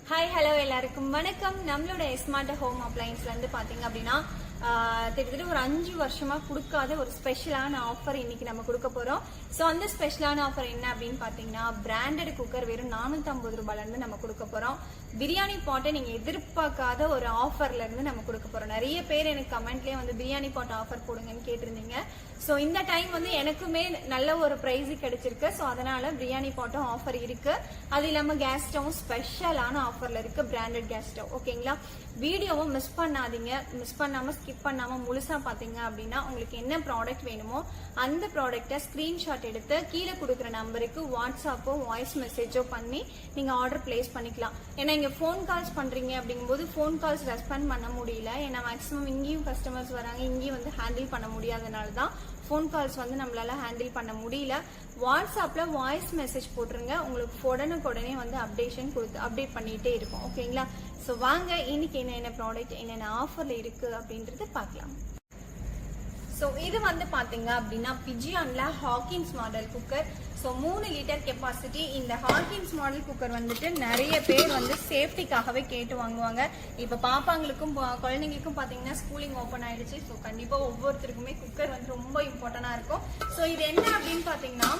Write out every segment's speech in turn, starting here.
Hi hello எல்லாருக்கும் வணக்கம். நம்மளோட ஸ்மார்ட் ஹோம் அப்ளையன்ஸ்ல இருந்து பாத்தீங்க அப்படின்னா கிட்டத்தட்ட ஒரு 5 வருஷமா கொடுக்காத ஒரு ஸ்பெஷலான ஆஃபர் இன்னைக்கு நம்ம கொடுக்க போறோம். ஸோ அந்த ஸ்பெஷலான ஆஃபர் என்ன அப்படின்னு பாத்தீங்கன்னா பிராண்டட் குக்கர் வெறும் 450 ரூபாயில இருந்து நம்ம கொடுக்க போறோம். பிரியாணி பாட்டை நீங்க எதிர்பார்க்காத ஒரு ஆஃபர்ல இருந்து நம்ம கொடுக்க போறோம். நிறைய பேர் எனக்கு கமெண்ட்லயே வந்து பிரியாணி பாட் ஆஃபர் போடுங்கன்னு கேட்டிருந்தீங்க. ஸோ இந்த டைம் வந்து எனக்குமே நல்ல ஒரு பிரைஸ் கிடைச்சிருக்கு. ஸோ அதனால பிரியாணி பாட்டும் ஆஃபர் இருக்கு. அது இல்லாம கேஸ் ஸ்டவும் ஸ்பெஷலான ஆஃபர்ல இருக்கு, பிராண்டட் கேஸ் ஸ்டவ். ஓகேங்களா, வீடியோவை மிஸ் பண்ணாதீங்க. மிஸ் பண்ணாம ஸ்கிப் பண்ணாம முழுசா பாத்தீங்க அப்படின்னா உங்களுக்கு என்ன ப்ராடக்ட் வேணுமோ அந்த ப்ராடக்ட்டை ஸ்கிரீன்ஷாட் எடுத்து கீழே கொடுக்குற நம்பருக்கு வாட்ஸ்அப்போ வாய்ஸ் மெசேஜோ பண்ணி நீங்க ஆர்டர் பிளேஸ் பண்ணிக்கலாம். ஏன்னா இங்க ஃபோன் கால்ஸ் பண்றீங்க அப்படிங்கும்போது ஃபோன் கால்ஸ் ரெஸ்பாண்ட் பண்ண முடியல. ஏன்னா மேக்ஸிமம் இங்கேயும் கஸ்டமர்ஸ் வராங்க, இங்கேயும் வந்து ஹேண்டில் பண்ண முடியாதனால தான் ஃபோன் கால்ஸ் வந்து நம்மளால ஹேண்டில் பண்ண முடியல. வாட்ஸ்அப்ல வாய்ஸ் மெசேஜ் போட்டுருங்க, உங்களுக்கு உடனுக்குடனே வந்து அப்டேட் பண்ணிட்டே இருக்கும். ஓகேங்களா, ஸோ வாங்க இன்னைக்கு என்னென்ன ப்ராடக்ட் என்னென்ன ஆஃபர்ல இருக்கு அப்படின்றது பார்க்கலாம். ஸோ இது வந்து பாத்தீங்க அப்படின்னா பிஜியான்ல Hawkins model cooker. So 3 litre capacity. இந்த ஹாக்கின்ஸ் மாடல் குக்கர் வந்துட்டு நிறைய பேர் வந்து சேஃப்டிக்காகவே கேட்டு வாங்குவாங்க. இப்போ பாப்பாங்களுக்கும் குழந்தைங்களுக்கும் பாத்தீங்கன்னா ஸ்கூலிங் ஓப்பன் ஆயிடுச்சு. ஸோ கண்டிப்பா ஒவ்வொருத்தருக்குமே குக்கர் வந்து ரொம்ப இம்பார்ட்டண்டா இருக்கும். ஸோ இது என்ன அப்படின்னு பாத்தீங்கன்னா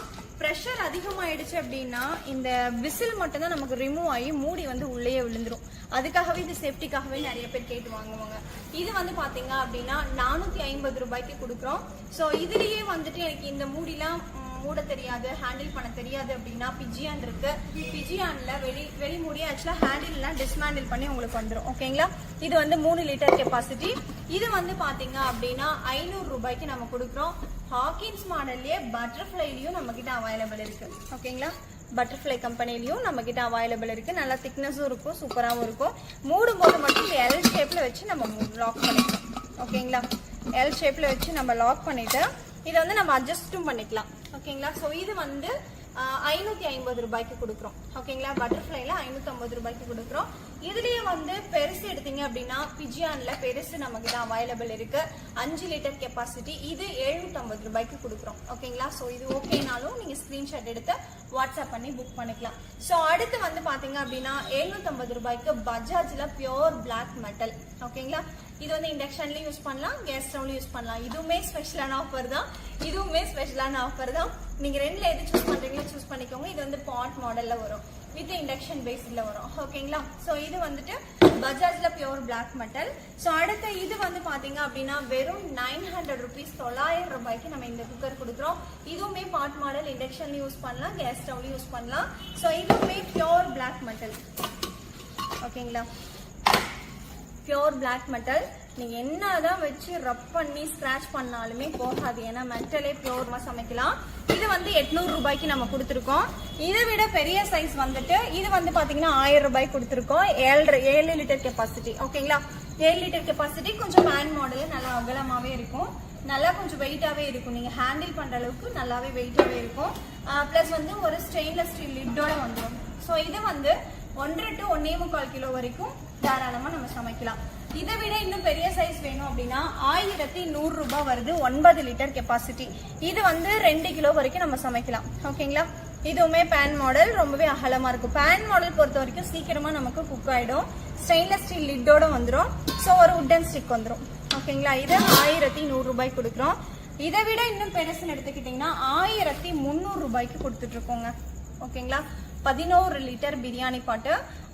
ப்ரெஷர் அதிகமாயிடுச்சு அப்படின்னா இந்த விசில் மட்டும் தான் நமக்கு ரிமூவ் ஆகி மூடி வந்து உள்ளே விழுந்துரும். அதுக்காகவே இது சேஃப்டிக்காகவே நிறைய பேர் கேட்டு வாங்குவாங்க. இது வந்து பாத்தீங்க அப்படின்னா 450 ரூபாய்க்கு கொடுக்குறோம். ஸோ இதுலயே வந்துட்டு எனக்கு இந்த மூடிலாம் மூட தெரியாது, ஹேண்டில் பண்ண தெரியாது அப்படின்னா பிஜியான் இருக்கு. பிஜியான்ல வெளி மூடி ஆக்சுவலா ஹேண்டில் எல்லாம் டிஸ்மேண்டில் பண்ணி உங்களுக்கு வந்துடும். ஓகேங்களா, இது வந்து 3 லிட்டர் கெப்பாசிட்டி. இது வந்து பாத்தீங்க அப்படின்னா 500 ரூபாய்க்கு நம்ம கொடுக்குறோம். ஹாக்கின்ஸ் மாடல்லயே பட்டர்ஃபிளைலயும் நம்ம கிட்ட அவைலபிள் இருக்கு. ஓகேங்களா, பட்டர்ஃபிளை கம்பெனிலையும் நம்ம கிட்ட அவைலபிள் இருக்கு. நல்லா திக்னஸும் இருக்கும், சூப்பராகவும் இருக்கும். மூடும் போது மட்டும் இந்த எல் ஷேப்ல வச்சு நம்ம லாக் பண்ணிக்கலாம். ஓகேங்களா, எல் ஷேப்ல வச்சு நம்ம லாக் பண்ணிட்டு இதை வந்து நம்ம அட்ஜஸ்டும் பண்ணிக்கலாம். ஓகேங்களா, ஸோ இது வந்து 550 ரூபாய்க்கு கொடுக்குறோம். ஓகேங்களா, பட்டர்ஃபிளைல 550 ரூபாய்க்கு கொடுக்குறோம். இதுலயே வந்து பெருசு எடுத்தீங்க அப்படின்னா பிஜியான்ல பெருசு நம்ம கிட்ட அவைலபிள் இருக்கு. 5 லிட்டர் கெப்பாசிட்டி. இது 750 ரூபாய்க்கு கொடுக்குறோம். ஓகேங்களா, ஸோ இது ஓகேனாலும் நீங்க ஸ்கிரீன்ஷாட் எடுத்து வாட்ஸ்அப் பண்ணி புக் பண்ணிக்கலாம். ஸோ அடுத்து வந்து பாத்தீங்க அப்படின்னா 750 ரூபாய்க்கு பஜாஜ்ல பியோர் பிளாக் மெட்டல். ஓகேங்களா, இது வந்து இண்டக்ஷன்லயும் யூஸ் பண்ணலாம், கேஸ் ஸ்டவ்லயும் யூஸ் பண்ணலாம். இதுவுமே ஸ்பெஷலான ஆஃபர் தான். நீங்க ரெண்டுல எது சூஸ் பண்றீங்களோ சூஸ் பண்ணிக்கோங்க. இது வந்து பாட் மாடல்ல வரும், வித் இண்டக்ஷன் பேஸ்ல வரும். ஓகேங்களா, சோ இது வந்துட்டு பஜாஜ்ல பியோர் பிளாக் மெட்டல். சோ அடுத்து இது வந்து பாத்தீங்க அப்படின்னா வெறும் 900 rupees 900 ரூபாய்க்கு நம்ம இந்த குக்கர் கொடுக்குறோம். இதுவுமே பாட் மாடல், இண்டக்ஷன்ல யூஸ் பண்ணலாம், கேஸ் ஸ்டவ்ல யூஸ் பண்ணலாம். சோ இதுவுமே பியோர் பிளாக் மெட்டல். ஓகேங்களா, பியோர் பிளாக் மெட்டல். நீங்க என்னதான் வச்சு ரப் பண்ணி ஸ்கிராச் பண்ணாலுமே போகாது, ஏன்னா மெட்டலே பியோர்மா சமைக்கலாம். இது வந்து 800 ரூபாய்க்கு நம்ம கொடுத்துருக்கோம். இதை விட பெரிய சைஸ் வந்துட்டு இது வந்து பாத்தீங்கன்னா 1000 ரூபாய்க்கு கொடுத்துருக்கோம். 7 லிட்டர் கெப்பாசிட்டி. ஓகேங்களா, 7 லிட்டர் கெப்பாசிட்டி. கொஞ்சம் பேன் மாடல், நல்லா அகலமாவே இருக்கும், நல்லா கொஞ்சம் வெயிட்டாவே இருக்கும். நீங்க ஹேண்டில் பண்ற அளவுக்கு நல்லாவே வெயிட்டாவே இருக்கும். பிளஸ் வந்து ஒரு ஸ்டெயின்லெஸ் ஸ்டீல் லிட்டோட வந்துடும். ஸோ இது வந்து 1 to 1.25 கிலோ வரைக்கும் தாராளமா நம்ம சமைக்கலாம். இதை விட இன்னும் பெரிய சைஸ் வேணும் அப்படின்னா 1100 ரூபாய் வருது. 9 லிட்டர் கெப்பாசிட்டி. இது வந்து 2 கிலோ வரைக்கும் நம்ம சமைக்கலாம். ஓகேங்களா, இதுவுமே பேன் மாடல், ரொம்பவே அகலமா இருக்கும். பேன் மாடல் பொறுத்த வரைக்கும் சீக்கிரமா நமக்கு குக் ஆயிடும். ஸ்டெயின்லெஸ் ஸ்டீல் லிட்டோட வந்துடும். ஸோ ஒரு உட்டன் ஸ்டிக் வந்துடும். ஓகேங்களா, இது 1100 ரூபாய்க்கு கொடுக்குறோம். இதை விட இன்னும் பெருசுன்னு எடுத்துக்கிட்டீங்கன்னா 1300 ரூபாய்க்கு கொடுத்துட்டு இருக்கோங்க. ஓகேங்களா, 11 லிட்டர் பிரியாணி பாட்டு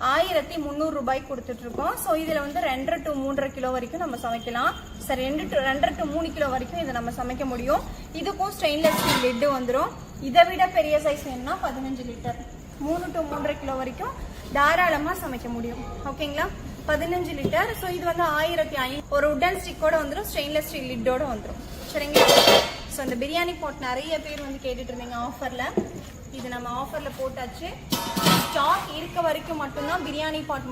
1300 ரூபாய்க்கு கொடுத்துட்டு இருக்கோம். ஸோ இதுல வந்து 2 to 3.5 கிலோ வரைக்கும் நம்ம சமைக்கலாம். சரி, 2 to 3 கிலோ வரைக்கும் இதை நம்ம சமைக்க முடியும். இதுக்கும் ஸ்டெயின்லெஸ் ஸ்டீல் லிட் வந்துடும். இதை விட பெரிய சைஸ் வேணும்னா 15 லிட்டர் 3 to 3.5 கிலோ வரைக்கும் தாராளமா சமைக்க முடியும். ஓகேங்களா, 15 லிட்டர். ஸோ இது வந்து 1500 ஒரு உட்டன் ஸ்டிக்கோட வந்துடும், ஸ்டெயின்லெஸ் ஸ்டீல் லிட்டோட வந்துடும். சரிங்களா, ஸோ இந்த பிரியாணி பாட் நிறைய பேர் வந்து கேட்டுட்டு இருந்தீங்க ஆஃபர்ல. இது நம்ம ஆஃபர்ல போட்டாச்சு. ஸ்டாக் இருக்க வரைக்கும் மட்டும்தான் பிரியாணி பாட்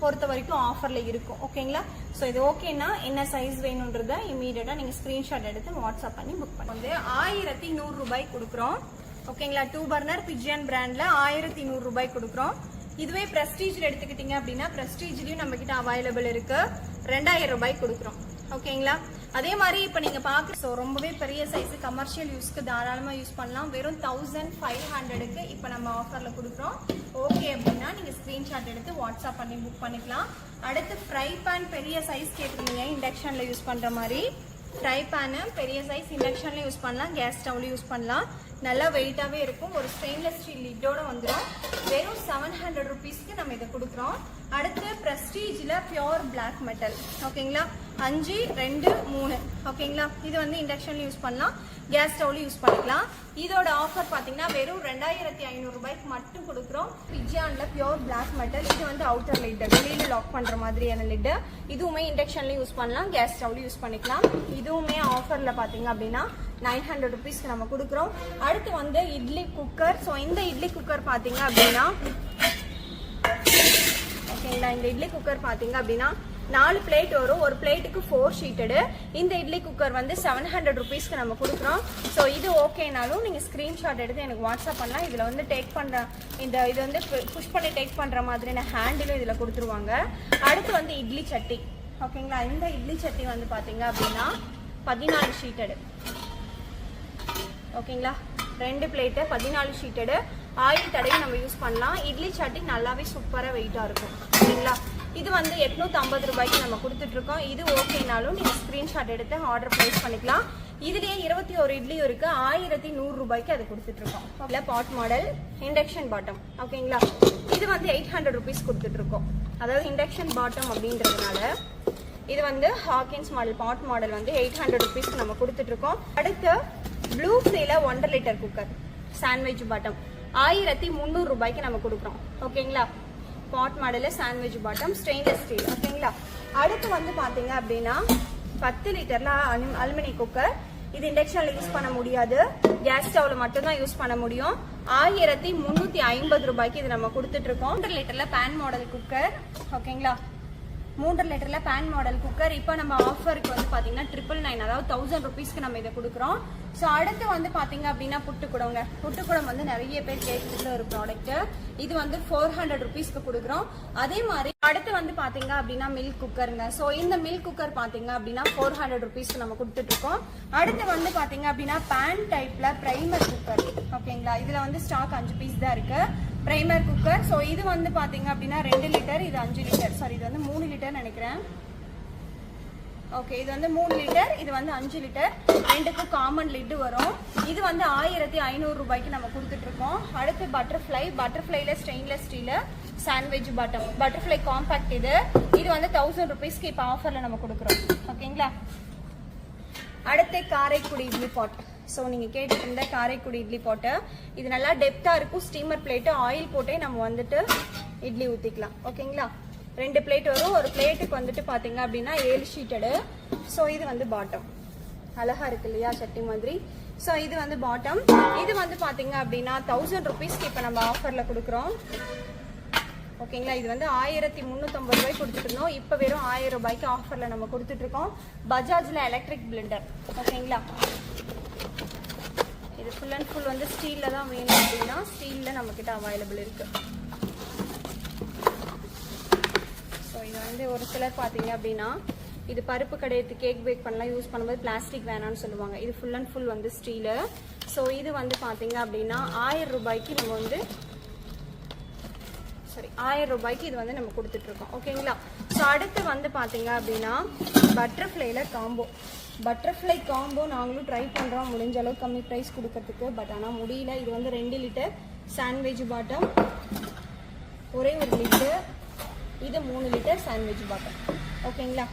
பொறுத்த வரைக்கும் ஆஃபர்ல இருக்கும். ஓகேங்களா, ஸோ இது ஓகேனா என்ன சைஸ் வேணும்ன்றத இமீடியட்டா நீங்க ஸ்கிரீன்ஷாட் எடுத்து வாட்ஸ்அப் பண்ணி புக் பண்ணி வந்து 1100 ரூபாய்க்கு கொடுக்குறோம். ஓகேங்களா, 2 பர்னர் பிஜியான் பிராண்ட்ல 1100 ரூபாய்க்கு கொடுக்குறோம். இதுவே பிரஸ்டீஜ்ல எடுத்துக்கிட்டீங்க அப்படின்னா பிரஸ்டீஜ்லயும் நம்ம கிட்ட அவைலபிள் இருக்கு. 2000 ரூபாய்க்கு கொடுக்குறோம். ஓகேங்களா, அதே மாதிரி இப்போ நீங்கள் பார்க்க ஸோ ரொம்பவே பெரிய சைஸு கமர்ஷியல் யூஸ்க்கு தாராளமாக யூஸ் பண்ணலாம். வெறும் 1500க்கு இப்போ நம்ம ஆஃபரில் கொடுக்குறோம். ஓகே அப்படின்னா நீங்கள் ஸ்க்ரீன்ஷாட் எடுத்து வாட்ஸ்அப் பண்ணி புக் பண்ணிக்கலாம். அடுத்து ஃப்ரை பேன் பெரிய சைஸ் கேட்டிருந்தீங்க, இண்டக்ஷனில் யூஸ் பண்ணுற மாதிரி. ஃப்ரை பேனு பெரிய சைஸ் இண்டக்ஷன்லேயும் யூஸ் பண்ணலாம், கேஸ் ஸ்டவ்லையும் யூஸ் பண்ணலாம். நல்லா வெயிட்டாகவே இருக்கும். ஒரு ஸ்டெயின்லெஸ் ஸ்டீல் லிட்டோட வந்துடும். வெறும் 700 ருபீஸ்க்கு நம்ம இதை கொடுக்குறோம். அடுத்து ப்ரெஸ்டீஜில் பியோர் பிளாக் மெட்டல். ஓகேங்களா, 5, 2, 3. ஓகேங்களா, இது வந்து இண்டக்ஷன்லையும் யூஸ் பண்ணலாம், கேஸ் ஸ்டவ்லையும் யூஸ் பண்ணிக்கலாம். இதோட ஆஃபர் பார்த்தீங்கன்னா வெறும் 2500 ரூபாய்க்கு மட்டும் கொடுக்குறோம். பிஜியானில் பியோர் பிளாக் மெட்டல். இது வந்து அவுட்டர் லிட்டு, வெளியில் லாக் பண்ணுற மாதிரியான லிட்டு. இதுவுமே இண்டக்ஷன்லையும் யூஸ் பண்ணலாம், கேஸ் ஸ்டவ்லையும் யூஸ் பண்ணிக்கலாம். இதுவுமே ஆஃபரில் பார்த்தீங்க அப்படின்னா 900 ருபீஸ்க்கு நம்ம கொடுக்குறோம். அடுத்து வந்து இட்லி குக்கர். ஸோ இந்த இட்லி குக்கர் பார்த்தீங்க அப்படின்னா ஓகேங்களா, இந்த இட்லி குக்கர் பார்த்தீங்க அப்படின்னா 4 பிளேட் வரும். ஒரு பிளேட்டுக்கு 4 ஷீட்டடு. இந்த இட்லி குக்கர் வந்து 700 ருபீஸ்க்கு நம்ம கொடுக்குறோம். ஸோ இது ஓகேனாலும் நீங்கள் ஸ்க்ரீன்ஷாட் எடுத்து எனக்கு வாட்ஸ்அப் பண்ணலாம். இதில் வந்து டேக் பண்ணுற இது வந்து புஷ் பண்ணி டேக் பண்ணுற மாதிரியான ஹேண்டிலும் இதில் கொடுத்துருவாங்க. அடுத்து வந்து இட்லி சட்டி. ஓகேங்களா, இந்த இட்லி சட்டி வந்து பார்த்தீங்க அப்படின்னா 14 ஷீட்டடு. ஓகேங்களா, 2 பிளேட்டு 14 ஷீட்டடு. ஆயில் தடவி நம்ம யூஸ் பண்ணலாம். இட்லி சட்டி நல்லாவே சூப்பராக வெயிட்டாக இருக்கும். ஓகேங்களா, இது வந்து 850 ரூபாய்க்கு நம்ம கொடுத்துட்ருக்கோம். இது ஓகேனாலும் நீங்கள் ஸ்க்ரீன்ஷாட் எடுத்து ஆர்டர் ப்ளேஸ் பண்ணிக்கலாம். இதுலேயே 21 இட்லியும் இருக்குது, 1100 ரூபாய்க்கு அது கொடுத்துட்ருக்கோம். இல்லை பாட் மாடல் இண்டக்ஷன் பாட்டம். ஓகேங்களா, இது வந்து 800 ருபீஸ் கொடுத்துட்ருக்கோம். அதாவது இண்டக்ஷன் பாட்டம் அப்படின்றதுனால இது வந்து ஹாக்கின்ஸ் மாடல் பாட் மாடல் வந்து 800 ருபீஸ்க்கு நம்ம கொடுத்துட்ருக்கோம். அடுத்து ப்ளூ ஃப்ளேல 1.5 லிட்டர் குக்கர் சாண்ட்விச் பாட்டம் 1300 ரூபாய்க்கு நம்ம கொடுக்குறோம். ஓகேங்களா, பாட் மாடலில் சாண்ட்விச் பாட்டம் ஸ்டெயின்லெஸ் ஸ்டீல். ஓகேங்களா, அடுத்து வந்து பார்த்தீங்க அப்படின்னா 10 லிட்டர்ல அலுமினிய குக்கர். இது இண்டக்ஷன்ல யூஸ் பண்ண முடியாது, கேஸ் ஸ்டவ்ல மட்டும்தான் யூஸ் பண்ண முடியும். 1350 ரூபாய்க்கு இது நம்ம கொடுத்துட்டு இருக்கோம். 3 லிட்டர்ல பேன் மாடல் குக்கர். ஓகேங்களா, 3 லிட்டர்ல பேன் மாடல் குக்கர். இப்போ நம்ம ஆஃபருக்கு வந்து பாத்தீங்கன்னா 999, அதாவது 1000 ருபீஸ்க்கு நம்ம இதை கொடுக்குறோம். ஸோ அடுத்து வந்து பாத்தீங்க அப்படின்னா புட்டுக்குடங்க. புட்டுக்குடம் வந்து நிறைய பேர் கேட்குற ஒரு ப்ராடக்ட். இது வந்து 400 ருபீஸ்க்கு கொடுக்குறோம். அதே மாதிரி அடுத்து வந்து பாத்தீங்க அப்படின்னா மில்க் குக்கருங்க. ஸோ இந்த மில்க் குக்கர் பாத்தீங்க அப்படின்னா 400 ருபீஸ்க்கு நம்ம கொடுத்துட்டு இருக்கோம். அடுத்து வந்து பாத்தீங்க அப்படின்னா பேன் டைப்ல பிரைமர் குக்கர். ஓகேங்களா, இதுல வந்து ஸ்டாக் 5 பீஸ் தான் இருக்கு. Primer cooker. ஸோ இது வந்து பாத்தீங்க அப்படின்னா 2 லிட்டர், இது 5 லிட்டர். சாரி, இது வந்து 3 லிட்டர் நினைக்கிறேன். ஓகே, இது வந்து 3 லிட்டர், இது வந்து 5 லிட்டர். ரெண்டுக்கும் காமன் லிட்டு வரும். இது வந்து 1500 ரூபாய்க்கு நம்ம கொடுத்துட்டு இருக்கோம். அடுத்து பட்டர்ஃப்ளைல stainless steel sandwich bottom Butterfly compact. இது வந்து 1000 ருபீஸ்க்கு இப்போ ஆஃபர்ல நம்ம கொடுக்குறோம். ஓகேங்களா, அடுத்து காரைக்குடி இட்லி பாட். ஸோ நீங்கள் கேட்டுட்டு இருந்த காரைக்குடி இட்லி பாட்டு. இது நல்லா டெப்த்தாக இருக்கும். ஸ்டீமர் பிளேட்டு, ஆயில் போட்டே நம்ம வந்துட்டு இட்லி ஊற்றிக்கலாம். ஓகேங்களா, 2 பிளேட் வரும். ஒரு பிளேட்டுக்கு வந்துட்டு பார்த்தீங்க அப்படின்னா 7 ஷீட்டடு. ஸோ இது வந்து பாட்டம். அழகா இருக்கு இல்லையா, சட்டி மாதிரி. ஸோ இது வந்து பாட்டம். இது வந்து பார்த்தீங்க அப்படின்னா 1000 ருபீஸ்க்கு இப்போ நம்ம ஆஃபரில் கொடுக்குறோம். ஓகேங்களா, இது வந்து 1350 ரூபாய்க்கு கொடுத்துட்டு இருந்தோம். இப்போ வெறும் 1000 ரூபாய்க்கு ஆஃபரில் நம்ம கொடுத்துட்டு இருக்கோம். பஜாஜில் எலக்ட்ரிக் பிளெண்டர். ஓகேங்களா, இது ஃபுல் அண்ட் ஃபுல் வந்து ஸ்டீலில் தான் வேணும் அப்படின்னா ஸ்டீலில் நம்மக்கிட்ட அவைலபிள் இருக்குது. ஸோ இது வந்து ஒரு சிலர் பார்த்தீங்க அப்படின்னா இது பருப்பு கடையத்து கேக் பேக் பண்ணலாம் யூஸ் பண்ணும்போது பிளாஸ்டிக் வேணான்னு சொல்லுவாங்க. இது ஃபுல் அண்ட் ஃபுல் வந்து ஸ்டீலு. ஸோ இது வந்து பார்த்தீங்க அப்படின்னா 1000 ரூபாய்க்கு நம்ம வந்து 1000 ரூபாய்க்கு இது வந்து நம்ம கொடுத்துட்ருக்கோம். ஓகேங்களா, ஸோ அடுத்து வந்து பார்த்தீங்க அப்படின்னா பட்டர்ஃப்ளைல காம்போ. பட்டர்ஃப்ளை காம்போ நாங்களும் ட்ரை பண்ணுறோம் முடிஞ்ச அளவுக்கு கம்மி ப்ரைஸ் கொடுக்கறதுக்கு. பட் ஆனால் முடியல. இது வந்து 2 லிட்டர் சாண்ட்விச் பாட்டம், ஒரே ஒரு லிட்டர். இது 3 லிட்டர் சாண்ட்விச் பாட்டம். ஓகேங்களா,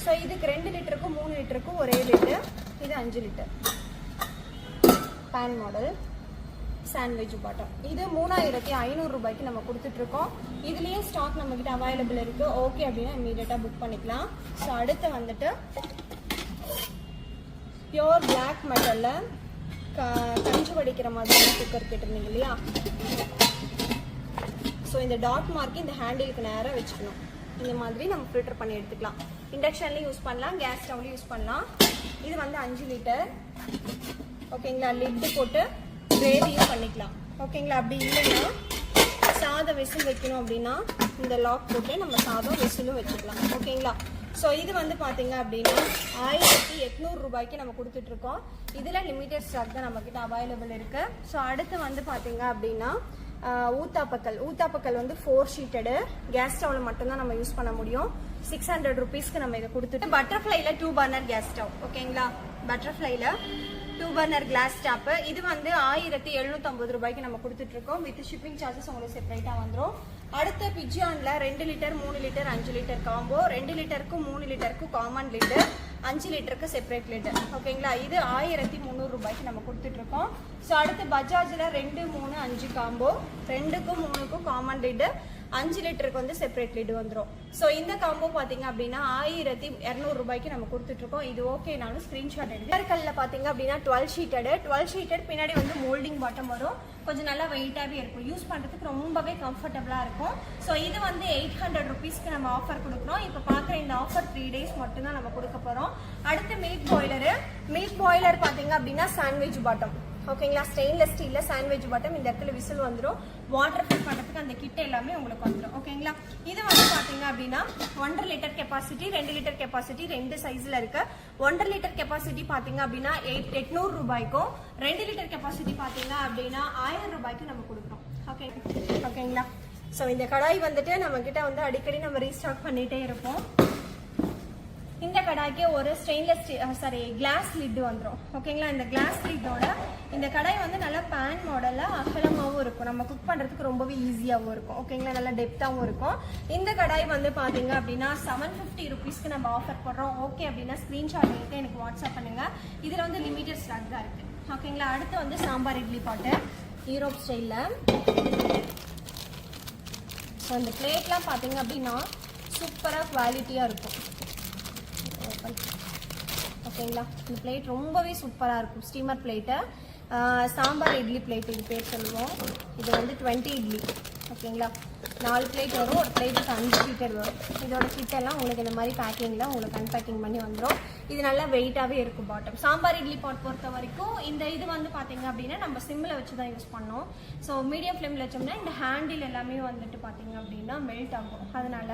ஸோ இதுக்கு 2 லிட்டருக்கும் 3 லிட்டருக்கும் ஒரே லிட்டர். இது 5 litre pan model sandwich bottom. இது 3500 ரூபாய்க்கு நம்ம கொடுத்துட்ருக்கோம். இதுலேயே ஸ்டாக் நம்மக்கிட்ட அவைலபிள் இருக்குது. ஓகே அப்படின்னா இமீடியட்டாக புக் பண்ணிக்கலாம். ஸோ அடுத்து வந்துட்டு பியோர் பிளாக் மெட்டலில் கஞ்சி வடிக்கிற மாதிரி குக்கர் கேட்டிருந்தீங்க இல்லையா. ஸோ இந்த டாட் மார்க்கு இந்த ஹேண்டிலுக்கு நேராக வச்சுக்கணும். இந்த மாதிரி நம்ம ஃபில்டர் பண்ணி எடுத்துக்கலாம். இண்டக்ஷன்லேயும் யூஸ் பண்ணலாம், கேஸ் ஸ்டவ்லையும் யூஸ் பண்ணலாம். இது வந்து 5 லிட்டர். ஓகேங்களா, லிட்டு போட்டு கிரேவியும் பண்ணிக்கலாம். ஓகேங்களா, அப்படி இல்லைன்னா சாதம் விசில் வைக்கணும் அப்படின்னா இந்த லாக் போட்டு நம்ம சாதம் விசிலும் வச்சுக்கலாம். ஓகேங்களா, ஸோ இது வந்து பார்த்தீங்க அப்படின்னா 1800 ரூபாய்க்கு நம்ம கொடுத்துட்ருக்கோம். இதில் லிமிடெட் ஸ்டாக் தான் நம்மக்கிட்ட அவைலபிள் இருக்குது. ஸோ அடுத்து வந்து பார்த்தீங்க அப்படின்னா ஊத்தாப்பக்கல் வந்து 4 ஷீட்டடு கேஸ் ஸ்டவ்வில் மட்டும்தான் நம்ம யூஸ் பண்ண முடியும். 600 ருபீஸ்க்கு நம்ம இதை கொடுத்துட்டு பட்டர்ஃப்ளைல 2 பர்னர் கேஸ் ஸ்டவ். ஓகேங்களா, பட்டர்ஃப்ளைல 2 பர்னர் கிளாஸ் ஸ்டாப்பு. இது வந்து 1750 ரூபாய்க்கு நம்ம கொடுத்துட்டு இருக்கோம். வித் ஷிப்பிங் சார்ஜஸ் உங்களுக்கு செப்பரேட்டா வந்துடும். அடுத்த பிஜியான்ல 2 லிட்டர் 3 லிட்டர் 5 லிட்டர் காம்போ, 2 லிட்டருக்கும் 3 லிட்டருக்கும் காமன் லிட்டு, 5 லிட்டருக்கு செப்பரேட் லிட்டர். ஓகேங்களா, இது 1300 ரூபாய்க்கு நம்ம கொடுத்துட்டு இருக்கோம். ஸோ அடுத்து பஜாஜ்ல 2, 3, 5 காம்போ, 2க்கும் 3க்கும் காமன் லிட்டு, 5 லிட்டருக்கு வந்து செப்பரேட் லிட் வந்துடும். ஸோ இந்த காம்போ பார்த்தீங்க அப்படின்னா 1200 ரூபாய்க்கு நம்ம கொடுத்துட்டு இருக்கோம். இது ஓகேனாலும் ஸ்கிரீன்ஷாட் எடுத்து கல்ல பார்த்தீங்க அப்படின்னா 12 ஷீட்டட் பின்னாடி வந்து மோல்டிங் பாட்டம் வரும். கொஞ்சம் நல்லா வெயிட்டாகவே இருக்கும், யூஸ் பண்ணுறதுக்கு ரொம்பவே கம்ஃபர்டபுளாக இருக்கும். ஸோ இது வந்து 800 ருபீஸ்க்கு நம்ம ஆஃபர் கொடுக்குறோம். இப்போ பார்க்குற இந்த ஆஃபர் 3 டேஸ் மட்டும்தான் நம்ம கொடுக்க போகிறோம். அடுத்து மில்க் பாய்லர் பார்த்தீங்க அப்படின்னா சாண்ட்விச் பாட்டம். ஓகேங்களா, ஸ்டெயின்லெஸ் ஸ்டீலில் சாண்ட்விச் பாட்டம். இந்த இடத்துல விசில் வந்துடும். வாட்டர் ஃபில் பண்ணுறதுக்கு அந்த கிட்ட எல்லாமே உங்களுக்கு வந்துடும். ஓகேங்களா, இது வந்து பார்த்தீங்க அப்படின்னா 1.5 லிட்டர் கெப்பாசிட்டி, 2 லிட்டர் கெப்பாசிட்டி, 2 சைஸில் இருக்கு. 1.5 லிட்டர் கெப்பாசிட்டி பார்த்தீங்க அப்படின்னா 800 ரூபாய்க்கும், 2 லிட்டர் கெப்பாசிட்டி பார்த்தீங்க அப்படின்னா 1000 ரூபாய்க்கு நம்ம கொடுக்குறோம். ஓகேங்களா, ஸோ இந்த கடாய் வந்துட்டு நம்ம கிட்ட வந்து அடிக்கடி நம்ம ரீஸ்டாக் பண்ணிட்டே இருப்போம். இந்த கடாய்க்கு ஒரு கிளாஸ் லிட் வந்துடும். ஓகேங்களா, இந்த கிளாஸ் லிட்டோட இந்த கடாய் வந்து நல்லா பேன் மாடலில் அகலமாகவும் இருக்கும். நம்ம குக் பண்ணுறதுக்கு ரொம்பவே ஈஸியாகவும் இருக்கும். ஓகேங்களா, நல்லா டெப்த்தாகவும் இருக்கும். இந்த கடாய் வந்து பார்த்தீங்க அப்படின்னா 750 ருபீஸ்க்கு நம்ம ஆஃபர் போடுறோம். ஓகே அப்படின்னா ஸ்க்ரீன்ஷாட் எடுத்து எனக்கு வாட்ஸ்அப் பண்ணுங்கள். இதில் வந்து லிமிடெட் ஸ்டாக் தான் இருக்குது. ஓகேங்களா, அடுத்து வந்து சாம்பார் இட்லி பாட்டு யூரோப் ஸ்டைலில். ஸோ இந்த பிளேட்லாம் பார்த்தீங்க அப்படின்னா சூப்பராக குவாலிட்டியாக இருக்கும். ஓகேங்களா, இந்த பிளேட் ரொம்பவே சூப்பராக இருக்கும். Steamer plate, sambar idli plate இது பேர் சொல்லுவோம். இது வந்து 20 இட்லி. ஓகேங்களா, 4 பிளேட் வரும். ஒரு பிளேட்டுக்கு 5 லிட்டர் வரும். இதோட கிட்டெல்லாம் உங்களுக்கு இந்த மாதிரி பேக்கிங்கில் உங்களுக்கு அன்பேக்கிங் பண்ணி வந்துடும். இது நல்லா வெயிட்டாகவே இருக்கும் பாட்டம். சாம்பார் இட்லி பாட் பொறுத்த வரைக்கும் இந்த இது வந்து பார்த்தீங்க அப்படின்னா நம்ம சிம்மில் வச்சு தான் யூஸ் பண்ணோம். ஸோ மீடியம் ஃப்ளேமில் வச்சோம்னா இந்த ஹேண்டில் எல்லாமே வந்துட்டு பார்த்தீங்க அப்படின்னா மெல்ட் ஆகும். அதனால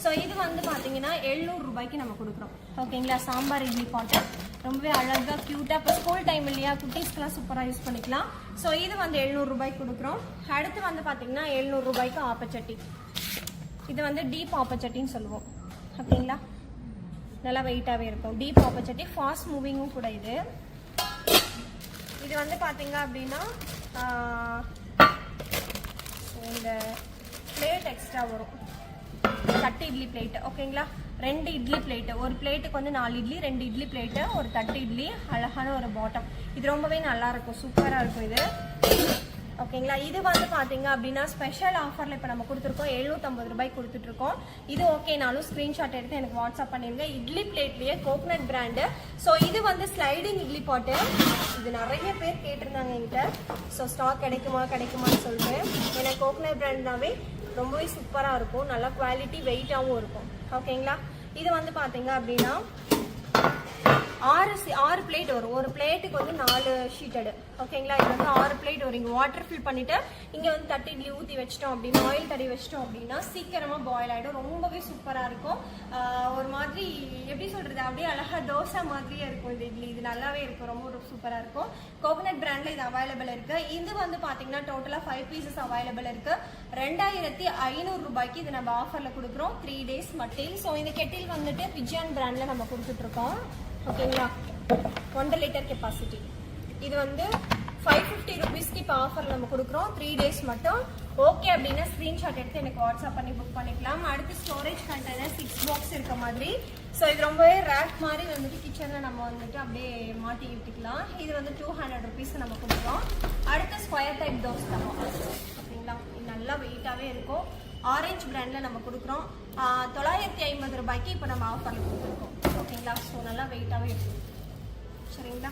ஸோ இது வந்து பார்த்தீங்கன்னா 700 ரூபாய்க்கு நம்ம கொடுக்குறோம். ஓகேங்களா, சாம்பார் இட்லி பாட்டு ரொம்பவே அழகாக க்யூட்டாக. இப்போ ஸ்கூல் டைம் இல்லையா, குட்டீஸ்க்கெலாம் சூப்பராக யூஸ் பண்ணிக்கலாம். ஸோ இது வந்து 700 ரூபாய்க்கு கொடுக்குறோம். அடுத்து வந்து பார்த்தீங்கன்னா 700 ரூபாய்க்கு ஆப்பச்சட்டி. இது வந்து டீப் ஆப்பச்சட்டின்னு சொல்லுவோம். ஓகேங்களா, நல்லா வெயிட்டாகவே இருக்கும். டீப் ஆப்பச்சட்டி, ஃபாஸ்ட் மூவிங்கும் கூட. இது வந்து பார்த்தீங்க அப்படின்னா இந்த பிளேட் எக்ஸ்ட்ரா வரும். தட்டு இட்லி பிளேட்டு. ஓகேங்களா, 2 இட்லி பிளேட்டு. ஒரு பிளேட்டுக்கு வந்து 4 இட்லி, 2 இட்லி பிளேட்டு, ஒரு தட்டு இட்லி, அழகான ஒரு பாட்டம். இது ரொம்பவே நல்லா இருக்கும், சூப்பராக இருக்கும் இது. ஓகேங்களா, இது வந்து பார்த்தீங்க அப்படின்னா ஸ்பெஷல் ஆஃபரில் இப்போ நம்ம கொடுத்துருக்கோம். 750 ரூபாய்க்கு கொடுத்துட்ருக்கோம். இது ஓகேனாலும் ஸ்க்ரீன்ஷாட் எடுத்து எனக்கு வாட்ஸ்அப் பண்ணிடுங்க. இட்லி பிளேட்லேயே கோகனட் பிராண்டு. ஸோ இது வந்து ஸ்லைடிங் இட்லி பாட்டு. இது நிறைய பேர் கேட்டிருந்தாங்க என்கிட்ட. ஸோ ஸ்டாக் கிடைக்குமான்னு சொல்லிட்டு. ஏன்னா கோகனட் பிராண்ட்னாவே ரொம்பவே சூப்பராக இருக்கும், நல்லா குவாலிட்டி வெயிட்டாகவும் இருக்கும். ஓகேங்களா, இது வந்து பார்த்தீங்க அப்படின்னா 6 பிளேட் வரும். ஒரு பிளேட்டுக்கு வந்து 4 ஷீட்டடு. ஓகேங்களா, இது வந்து 6 பிளேட் வரும். இங்கே வாட்டர் ஃபில் பண்ணிவிட்டு இங்கே வந்து தட்டு இட்லி ஊற்றி வச்சிட்டோம் அப்படின்னா, ஆயில் தடவி வச்சிட்டோம் அப்படின்னா சீக்கிரமாக பாயில் ஆகிடும். ரொம்பவே சூப்பராக இருக்கும். ஒரு மாதிரி எப்படி சொல்கிறது, அப்படியே அழகாக தோசை மாதிரியே இருக்கும் இந்த இட்லி. இது நல்லாவே இருக்கும், ரொம்ப சூப்பராக இருக்கும். கோகனட் பிராண்டில் இது அவைலபிள் இருக்குது. இது வந்து பார்த்தீங்கன்னா டோட்டலாக 5 பீசஸ் அவைலபிள் இருக்குது. 2500 ரூபாய்க்கு இது நம்ம ஆஃபரில் கொடுக்குறோம். 3 டேஸ் மட்டும். ஸோ இந்த கெட்டில் வந்துட்டு பிஜியான் பிராண்டில் நம்ம கொடுத்துட்ருக்கோம். ஓகேங்களா, 1.5 லிட்டர் கெப்பாசிட்டி. இது வந்து 550 ருபீஸ்க்கு இப்போ ஆஃபர் நம்ம கொடுக்குறோம். 3 டேஸ் மட்டும். ஓகே அப்படின்னா ஸ்க்ரீன்ஷாட் எடுத்து எனக்கு வாட்ஸ்அப் பண்ணி புக் பண்ணிக்கலாம். அடுத்து ஸ்டோரேஜ் கண்டெய்னர் 6 பாக்ஸ் இருக்க மாதிரி. ஸோ இது ரொம்பவே ரேக் மாதிரி வந்துட்டு கிச்சனில் நம்ம வந்துட்டு அப்படியே மாட்டி விட்டுக்கலாம். இது வந்து 200 ருபீஸ்க்கு நம்ம கொடுக்குறோம். அடுத்து ஸ்கொயர் டைப் தோசை தரோம். ஓகேங்களா, இது நல்லா வெயிட்டாகவே இருக்கும். ஆரஞ்ச் பிராண்டில் நம்ம கொடுக்குறோம். 950 ரூபாய்க்கு இப்போ நம்ம ஆஃபரில் கொடுத்துருக்கோம். ஓகேங்களா, ஸோ நல்லா வெயிட்டாகவே இருக்கும். சரிங்களா,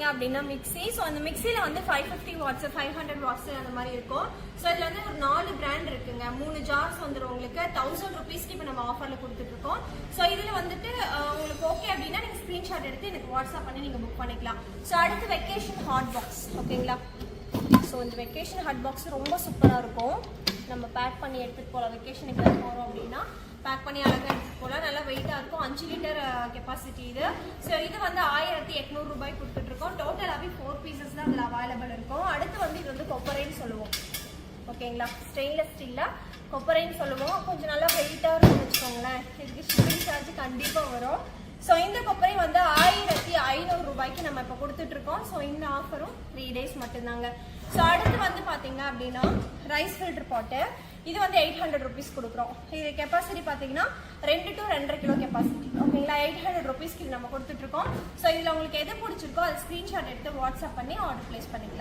அப்படின்னா மிக்சி. ஸோ அந்த மிக்சியில் வந்து 550 வாட்ஸ் 500 வாட்ஸ் அந்த மாதிரி இருக்கும். ஸோ இதில் வந்து ஒரு 4 பிராண்ட் இருக்குங்க. 3 ஜார்ஸ் வந்துடும் உங்களுக்கு. 1000 ருபீஸ்க்கு இப்போ நம்ம ஆஃபரில் கொடுத்துட்ருக்கோம். ஸோ இதில் வந்துட்டு உங்களுக்கு ஓகே அப்படின்னா நீங்கள் ஸ்க்ரீன்ஷாட் எடுத்து எனக்கு வாட்ஸ்அப் பண்ணி நீங்கள் புக் பண்ணிக்கலாம். ஸோ அடுத்து வெக்கேஷன் ஹாட் பாக்ஸ். ஓகேங்களா, ஸோ இந்த வெக்கேஷன் ஹாட் பாக்ஸ் ரொம்ப சூப்பராக இருக்கும். நம்ம பேக் பண்ணி எடுத்துகிட்டு போகலாம். வெக்கேஷனுக்கு போகிறோம் அப்படின்னா பேக் பண்ணி அழகாக எடுத்துட்டு போகலாம். நல்லா வெயிட்டாக இருக்கும். 5 லிட்டர் கெப்பாசிட்டி இது. ஸோ இது வந்து 1800 ரூபாய் கொடுத்துட்ருக்கோம். டோட்டலாகவே 4 பீசஸ் தான் அதில் அவைலபிள் இருக்கும். அடுத்து வந்து இது வந்து கொப்பரைன்னு சொல்லுவோம், ஓகேங்களா. ஸ்டெயின்லெஸ் ஸ்டீலில் கொப்பரைன்னு சொல்லுவோம். கொஞ்சம் நல்லா வெயிட்டாக இருக்கும்னு வச்சுக்கோங்களேன். இதுக்கு ஷிப்பிங் சார்ஜ் கண்டிப்பாக வரும். ஸோ இந்த கொப்பரை வந்து 1500 ரூபாய்க்கு நம்ம இப்போ கொடுத்துட்ருக்கோம். ஸோ இந்த ஆஃபரும் 3 டேஸ் மட்டும்தாங்க. ஸோ அடுத்து வந்து பார்த்தீங்க அப்படின்னா ரைஸ் ஃபில்டர் பாட்டு. இது வந்து 800 ருபீஸ் கொடுக்குறோம். இது கெப்பாசிட்டி பார்த்தீங்கன்னா 2 to 2.5 கிலோ கெப்பாசிட்டி, ஓகேங்களா. 800 ருபீஸ்க்கு நம்ம கொடுத்துட்ருக்கோம். ஸோ இதில் உங்களுக்கு எது பிடிச்சிருக்கோ அதை ஸ்க்ரீன்ஷாட் எடுத்து வாட்ஸ்அப் பண்ணி ஆர்டர் பிளேஸ் பண்ணிக்கலாம்.